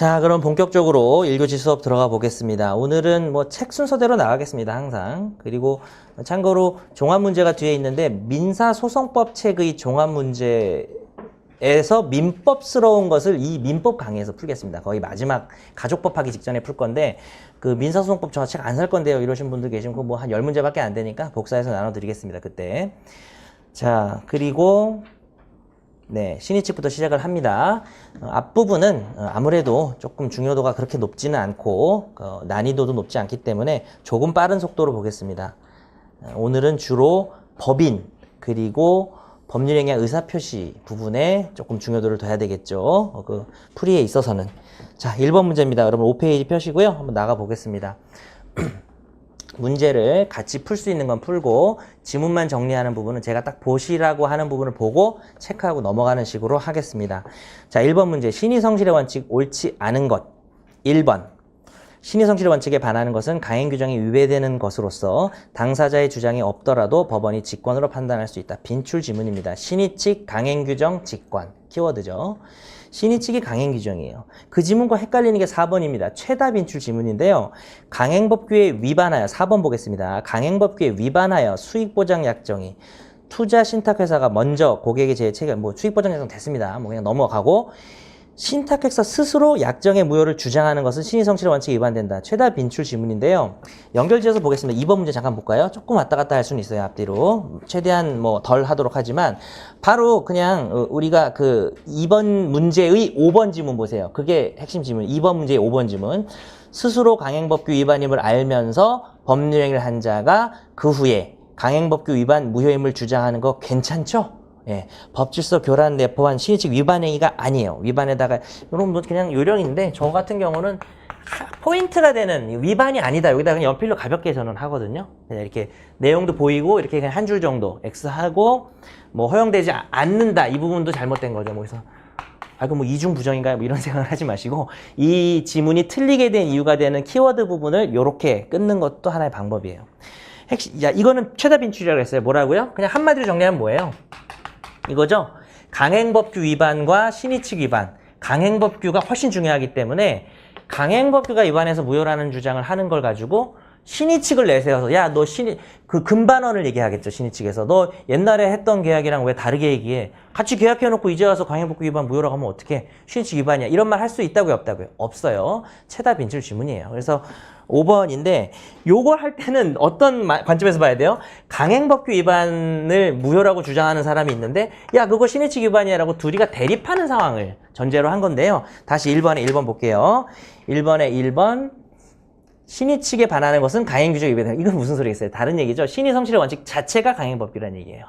자, 그럼 본격적으로 1교시 수업 들어가 보겠습니다. 오늘은 뭐 책 순서대로 나가겠습니다, 항상. 그리고 참고로 종합문제가 뒤에 있는데 민사소송법 책의 종합문제에서 민법스러운 것을 이 민법 강의에서 풀겠습니다. 거의 마지막 가족법 하기 직전에 풀 건데 그 민사소송법 저 책 안 살 건데요. 이러신 분들 계시면 뭐 한 10문제밖에 안 되니까 복사해서 나눠드리겠습니다, 그때. 자, 그리고 네, 신의칙부터 시작을 합니다. 앞부분은 아무래도 조금 중요도가 그렇게 높지는 않고 난이도도 높지 않기 때문에 조금 빠른 속도로 보겠습니다. 오늘은 주로 법인 그리고 법률행위 의사표시 부분에 조금 중요도를 둬야 되겠죠. 그 풀이에 있어서는. 자, 1번 문제입니다. 여러분 5페이지 펴시고요. 한번 나가 보겠습니다. 문제를 같이 풀 수 있는 건 풀고 지문만 정리하는 부분은 제가 딱 보시라고 하는 부분을 보고 체크하고 넘어가는 식으로 하겠습니다. 자, 1번 문제. 신의성실의 원칙 옳지 않은 것. 1번. 신의성실의 원칙에 반하는 것은 강행규정이 위배되는 것으로서 당사자의 주장이 없더라도 법원이 직권으로 판단할 수 있다. 빈출 지문입니다. 신의칙, 강행규정, 직권. 키워드죠. 신의칙이 강행규정이에요. 그 지문과 헷갈리는 게 4번입니다. 최다 빈출 지문인데요. 강행법규에 위반하여 4번 보겠습니다. 강행법규에 위반하여 수익보장약정이 투자신탁회사가 먼저 고객의 재책임 뭐 수익보장약정 됐습니다. 뭐 그냥 넘어가고 신탁회사 스스로 약정의 무효를 주장하는 것은 신의성실의 원칙에 위반된다. 최다 빈출 지문인데요. 연결지어서 보겠습니다. 2번 문제 잠깐 볼까요? 조금 왔다 갔다 할 수는 있어요. 앞뒤로. 최대한 뭐 덜 하도록 하지만 바로 그냥 우리가 그 2번 문제의 5번 지문 보세요. 그게 핵심 지문. 2번 문제의 5번 지문. 스스로 강행법규 위반임을 알면서 법률행위를 한 자가 그 후에 강행법규 위반 무효임을 주장하는 거 괜찮죠? 예, 법질서 교란 내포한 신의칙 위반 행위가 아니에요. 위반에다가 이런 뭐 그냥 요령인데 저 같은 경우는 포인트가 되는 위반이 아니다. 여기다 그냥 연필로 가볍게 저는 하거든요. 그냥 이렇게 내용도 보이고 이렇게 그냥 한 줄 정도 X하고 뭐 허용되지 않는다. 이 부분도 잘못된 거죠. 뭐 그래서 그럼 뭐 이중 부정인가요? 뭐 이런 생각을 하지 마시고 이 지문이 틀리게 된 이유가 되는 키워드 부분을 이렇게 끊는 것도 하나의 방법이에요. 야, 이거는 최다 빈출이라고 했어요. 뭐라고요? 그냥 한마디로 정리하면 뭐예요? 이거죠? 강행법규 위반과 신의칙 위반. 강행법규가 훨씬 중요하기 때문에 강행법규가 위반해서 무효라는 주장을 하는 걸 가지고 신의칙을 내세워서 야, 너 그 금반원을 얘기하겠죠. 신의칙에서. 너 옛날에 했던 계약이랑 왜 다르게 얘기해? 같이 계약해놓고 이제 와서 강행법규 위반 무효라고 하면 어떡해? 신의칙 위반이야. 이런 말 할 수 있다고요? 없다고요? 없어요. 최다 빈출 지문이에요. 그래서 5번인데 요거 할 때는 어떤 관점에서 봐야 돼요? 강행법규 위반을 무효라고 주장하는 사람이 있는데 야, 그거 신의칙 위반이야 라고 둘이가 대립하는 상황을 전제로 한 건데요. 다시 1번에 1번 볼게요. 1번에 1번 신의칙에 반하는 것은 강행규정 위반이다. 이건 무슨 소리겠어요? 다른 얘기죠. 신의성실의 원칙 자체가 강행법규라는 얘기예요.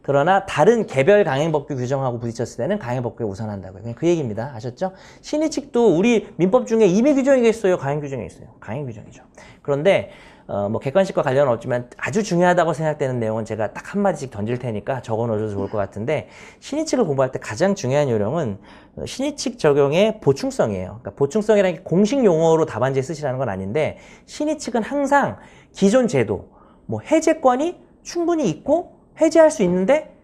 그러나 다른 개별 강행법규 규정하고 부딪혔을 때는 강행법규가 우선한다고요. 그냥 그 얘기입니다. 아셨죠? 신의칙도 우리 민법 중에 임의 규정이 있어요? 강행규정이 있어요? 강행규정이죠. 그런데 뭐 객관식과 관련은 없지만 아주 중요하다고 생각되는 내용은 제가 딱 한마디씩 던질 테니까 적어놓으셔도 좋을 것 같은데 신의칙을 공부할 때 가장 중요한 요령은 신의칙 적용의 보충성이에요. 그러니까 보충성이라는 게 공식 용어로 답안지에 쓰시라는 건 아닌데 신의칙은 항상 기존 제도, 뭐 해제권이 충분히 있고 해제할 수 있는데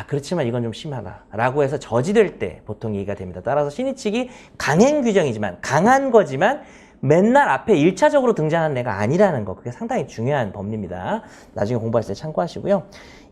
그렇지만 이건 좀 심하다 라고 해서 저지될 때 보통 얘기가 됩니다. 따라서 신의칙이 강행 규정이지만 강한 거지만 맨날 앞에 1차적으로 등장하는 애가 아니라는 거, 그게 상당히 중요한 법리입니다. 나중에 공부할 때 참고하시고요.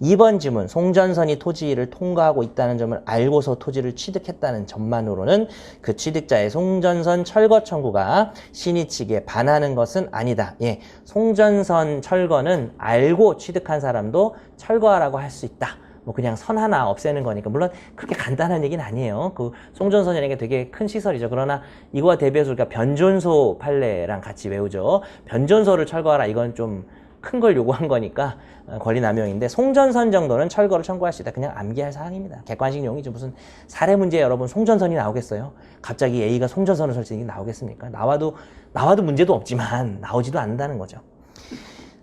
2번 지문, 송전선이 토지를 통과하고 있다는 점을 알고서 토지를 취득했다는 점만으로는 그 취득자의 송전선 철거 청구가 신의칙에 반하는 것은 아니다. 예, 송전선 철거는 알고 취득한 사람도 철거하라고 할 수 있다. 뭐 그냥 선 하나 없애는 거니까 물론 그렇게 간단한 얘기는 아니에요. 그 송전선이라는 게 되게 큰 시설이죠. 그러나 이거와 대비해서 우리가 변전소 판례랑 같이 외우죠. 변전소를 철거하라. 이건 좀 큰 걸 요구한 거니까 권리남용인데 송전선 정도는 철거를 청구할 수 있다. 그냥 암기할 사항입니다. 객관식 용이죠. 무슨 사례 문제에 여러분 송전선이 나오겠어요? 갑자기 A가 송전선을 설치는 게 나오겠습니까? 나와도 문제도 없지만 나오지도 않는다는 거죠.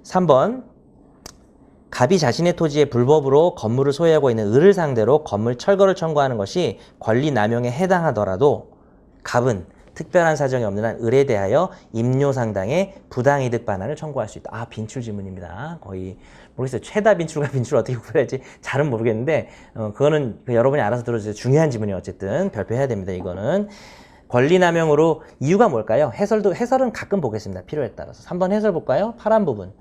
3번 갑이 자신의 토지에 불법으로 건물을 소유하고 있는 을을 상대로 건물 철거를 청구하는 것이 권리남용에 해당하더라도 갑은 특별한 사정이 없는 한 을에 대하여 임료상당의 부당이득 반환을 청구할 수 있다. 빈출 지문입니다. 거의 모르겠어요. 최다 빈출과 빈출을 어떻게 구별할지 잘은 모르겠는데 그거는 여러분이 알아서 들어주세요. 중요한 지문이에요. 어쨌든 별표해야 됩니다. 이거는 권리남용으로 이유가 뭘까요? 해설은 가끔 보겠습니다. 필요에 따라서. 3번 해설 볼까요? 파란 부분.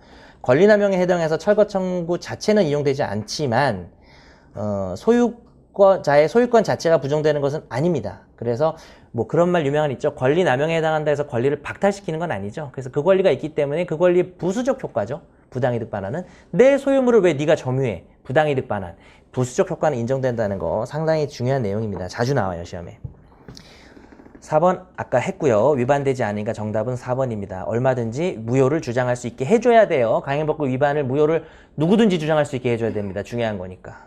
권리남용에 해당해서 철거 청구 자체는 인용되지 않지만 소유자의 소유권 자체가 부정되는 것은 아닙니다. 그래서 뭐 그런 말 유명한 있죠. 권리남용에 해당한다 해서 권리를 박탈시키는 건 아니죠. 그래서 그 권리가 있기 때문에 그 권리의 부수적 효과죠. 부당이득 반환은. 내 소유물을 왜 네가 점유해? 부당이득 반환. 부수적 효과는 인정된다는 거 상당히 중요한 내용입니다. 자주 나와요, 시험에. 4번 아까 했고요. 위반되지 않으니까 정답은 4번입니다. 얼마든지 무효를 주장할 수 있게 해줘야 돼요. 강행법규 위반을 무효를 누구든지 주장할 수 있게 해줘야 됩니다. 중요한 거니까.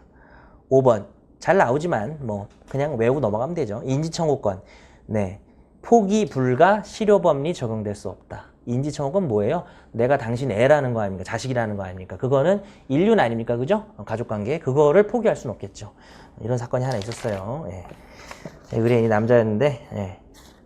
5번 잘 나오지만 뭐 그냥 외우고 넘어가면 되죠. 인지청구권. 네, 포기 불가 실효법리 적용될 수 없다. 인지청구권 뭐예요? 내가 당신 애라는 거 아닙니까? 자식이라는 거 아닙니까? 그거는 인륜 아닙니까? 그죠? 가족관계. 그거를 포기할 수는 없겠죠. 이런 사건이 하나 있었어요. 예. 의뢰인이 남자였는데 예.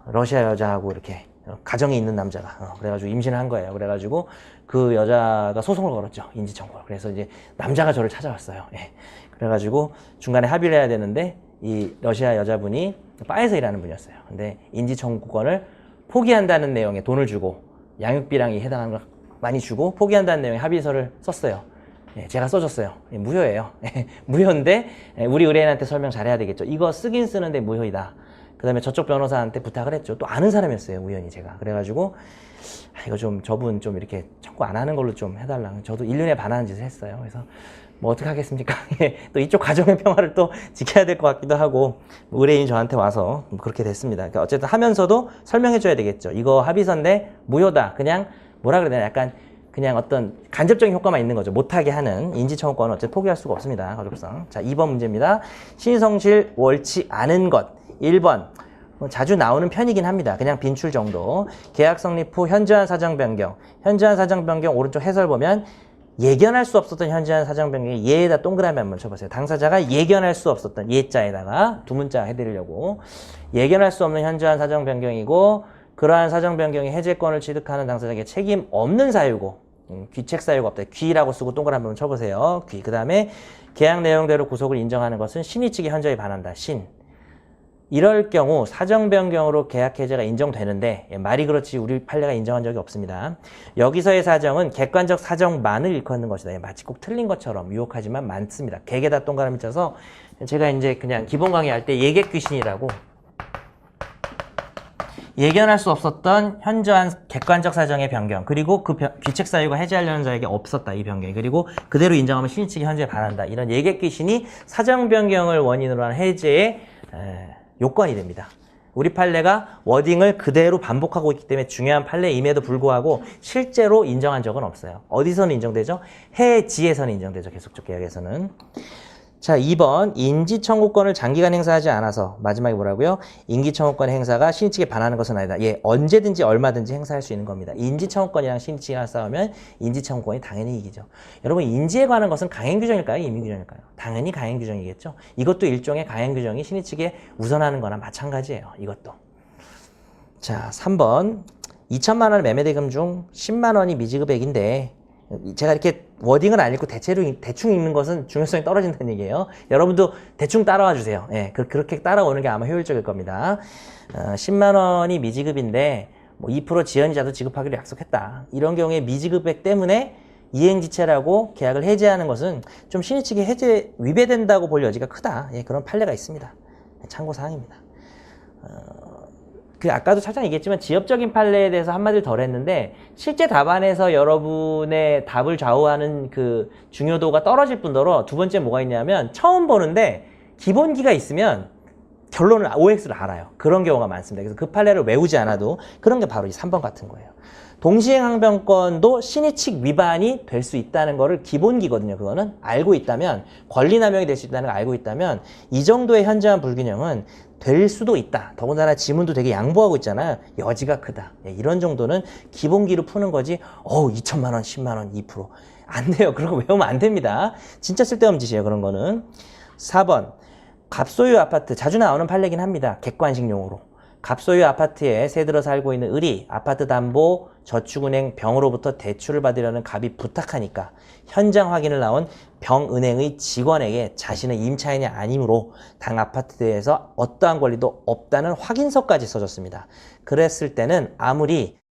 러시아 여자하고 이렇게 가정이 있는 남자가 그래가지고 임신을 한 거예요. 그래가지고 그 여자가 소송을 걸었죠. 인지청구를. 그래서 이제 남자가 저를 찾아왔어요. 예. 그래가지고 중간에 합의를 해야 되는데 이 러시아 여자분이 바에서 일하는 분이었어요. 근데 인지청구권을 포기한다는 내용의 돈을 주고 양육비랑이 해당하는 걸 많이 주고 포기한다는 내용의 합의서를 썼어요. 예, 제가 써줬어요. 예, 무효예요. 무효인데 우리 의뢰인한테 설명 잘해야 되겠죠. 이거 쓰긴 쓰는데 무효이다. 그 다음에 저쪽 변호사한테 부탁을 했죠. 또 아는 사람이었어요. 우연히 제가. 그래가지고 이거 좀 저분 좀 이렇게 청구 안 하는 걸로 좀 해달라. 저도 1년에 반하는 짓을 했어요. 그래서 뭐 어떻게 하겠습니까? 또 이쪽 가정의 평화를 또 지켜야 될 것 같기도 하고 의뢰인이 저한테 와서 그렇게 됐습니다. 그러니까 어쨌든 하면서도 설명해줘야 되겠죠. 이거 합의서인데 무효다. 그냥 뭐라 그래야 되나 약간 그냥 어떤 간접적인 효과만 있는 거죠. 못하게 하는 인지청구권은 어쨌든 포기할 수가 없습니다. 가족상. 자, 2번 문제입니다. 신성실 옳지 않은 것. 1번. 자주 나오는 편이긴 합니다. 그냥 빈출 정도. 계약 성립 후 현저한 사정 변경. 현저한 사정 변경 오른쪽 해설 보면 예견할 수 없었던 현저한 사정 변경에 예에다 동그라미 한번 쳐보세요. 당사자가 예견할 수 없었던 예자에다가 두 문자 해드리려고. 예견할 수 없는 현저한 사정 변경이고 그러한 사정 변경의 해제권을 취득하는 당사자에게 책임 없는 사유고 귀책 사유가 없다. 귀라고 쓰고 동그라미 한번 쳐보세요. 귀. 그 다음에 계약 내용대로 구속을 인정하는 것은 신의 측이 현저히 반한다. 신. 이럴 경우 사정 변경으로 계약 해제가 인정되는데 말이 그렇지 우리 판례가 인정한 적이 없습니다. 여기서의 사정은 객관적 사정만을 일컫는 것이다. 마치 꼭 틀린 것처럼 유혹하지만 많습니다. 객에다 동그라미 쳐서 제가 이제 그냥 기본 강의할 때 예객 귀신이라고 예견할 수 없었던 현저한 객관적 사정의 변경 그리고 그 귀책 사유가 해제하려는 자에게 없었다. 이 변경이. 그리고 그대로 인정하면 신의 측이 현저히 반한다. 이런 예객 귀신이 사정 변경을 원인으로 한 해제의 요건이 됩니다. 우리 판례가 워딩을 그대로 반복하고 있기 때문에 중요한 판례임에도 불구하고 실제로 인정한 적은 없어요. 어디서는 인정되죠? 해지에서는 인정되죠. 계속적 계약에서는. 자, 2번 인지청구권을 장기간 행사하지 않아서 마지막에 뭐라고요? 인기청구권의 행사가 신의 측에 반하는 것은 아니다. 예, 언제든지 얼마든지 행사할 수 있는 겁니다. 인지청구권이랑 신의 측이랑 싸우면 인지청구권이 당연히 이기죠. 여러분 인지에 관한 것은 강행규정일까요? 임의규정일까요? 당연히 강행규정이겠죠. 이것도 일종의 강행규정이 신의 측에 우선하는 거나 마찬가지예요. 이것도. 자, 3번 2천만 원 매매대금 중 10만 원이 미지급액인데 제가 이렇게 워딩을 안 읽고 대충 읽는 것은 중요성이 떨어진다는 얘기예요. 여러분도 대충 따라와 주세요. 예, 그렇게 따라오는 게 아마 효율적일 겁니다. 10만 원이 미지급인데 뭐 2% 지연이자도 지급하기로 약속했다. 이런 경우에 미지급액 때문에 이행지체라고 계약을 해제하는 것은 좀 신의 측에 해제 위배된다고 볼 여지가 크다. 예, 그런 판례가 있습니다. 참고사항입니다. 아까도 살짝 얘기했지만 지엽적인 판례에 대해서 한마디를 덜 했는데 실제 답안에서 여러분의 답을 좌우하는 그 중요도가 떨어질 뿐더러 두 번째 뭐가 있냐면 처음 보는데 기본기가 있으면 결론을 OX를 알아요. 그런 경우가 많습니다. 그래서 그 판례를 외우지 않아도 그런 게 바로 이 3번 같은 거예요. 동시행항변권도 신의 측 위반이 될 수 있다는 거를 기본기거든요. 그거는 알고 있다면 권리남용이 될 수 있다는 걸 알고 있다면 이 정도의 현저한 불균형은 될 수도 있다. 더군다나 지문도 되게 양보하고 있잖아요. 여지가 크다. 이런 정도는 기본기로 푸는 거지 2천만 원, 10만 원, 2%. 안 돼요. 그런 거 외우면 안 됩니다. 진짜 쓸데없는 짓이에요. 그런 거는. 4번 갑소유 아파트 자주 나오는 판례긴 합니다. 객관식 용어로. 갑소유 아파트에 새 들어 살고 있는 을이 아파트 담보 저축은행 병으로부터 대출을 받으려는 갑이 부탁하니까 현장 확인을 나온 병은행의 직원에게 자신은 임차인이 아니므로 당 아파트에서 어떠한 권리도 없다는 확인서까지 써줬습니다. 그랬을 때는 아무리